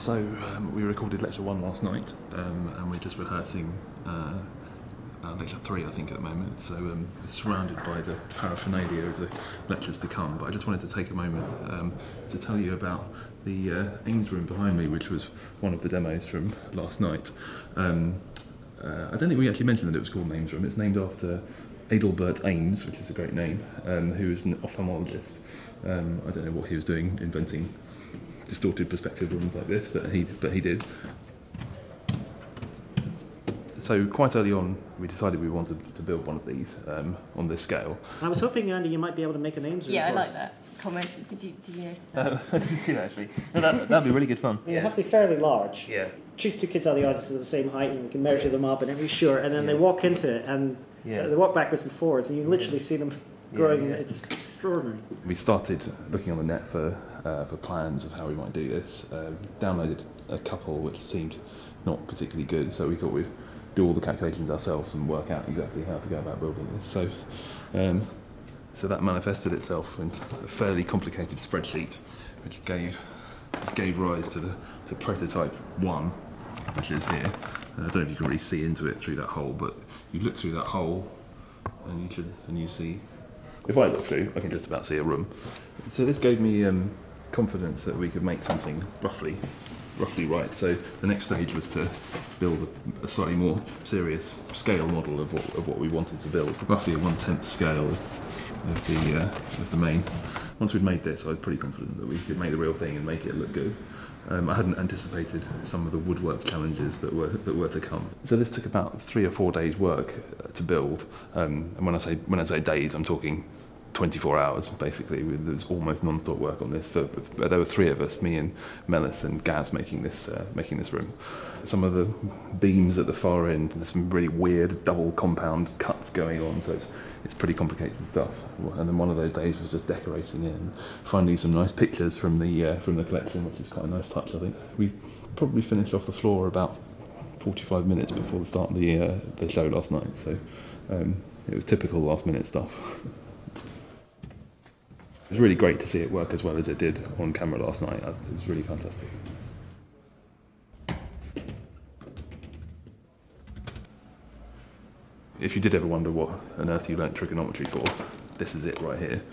So we recorded lecture 1 last night, and we're just rehearsing lecture 3, I think, at the moment. So it's surrounded by the paraphernalia of the lectures to come. But I just wanted to take a moment to tell you about the Ames room behind me, which was one of the demos from last night. I don't think we actually mentioned that it was called an Ames room. It's named after Adelbert Ames, which is a great name, who was an ophthalmologist. I don't know what he was doing, inventing distorted perspective rooms like this, but he did. So quite early on, we decided we wanted to build one of these on this scale. I was hoping, Andy, you might be able to make a names room. Yeah, for I like us. that comment. Did you notice that? I didn't see that actually. No, that'd be really good fun. It has to be fairly large. Yeah. Choose 2 kids out of the audience of the same height, and we can measure them up, and be sure. And then they walk into it, and they walk backwards and forwards, and you literally see them growing. Yeah. It's extraordinary. We started looking on the net for plans of how we might do this. Downloaded a couple which seemed not particularly good, so we thought we'd do all the calculations ourselves and work out exactly how to go about building this. So that manifested itself in a fairly complicated spreadsheet, which gave rise to prototype 1, which is here. I don't know if you can really see into it through that hole, but you look through that hole and you see. If I look through, I can just about see a room. So this gave me confidence that we could make something roughly right. So the next stage was to build a slightly more serious scale model of what we wanted to build, roughly a 1/10 scale of the main. Once we'd made this, I was pretty confident that we could make the real thing and make it look good. I hadn't anticipated some of the woodwork challenges that were to come. So this took about 3 or 4 days' work to build. And when I say days, I'm talking 24 hours basically. There was almost non-stop work on this. There were 3 of us, me and Melis and Gaz, making this room. Some of the beams at the far end, there's some really weird double compound cuts going on, so it's pretty complicated stuff. And then one of those days was just decorating it and finding some nice pictures from the collection, which is quite a nice touch, I think. We probably finished off the floor about 45 minutes before the start of the show last night, so it was typical last-minute stuff. It was really great to see it work as well as it did on camera last night. It was really fantastic. If you did ever wonder what on earth you learnt trigonometry for, this is it right here.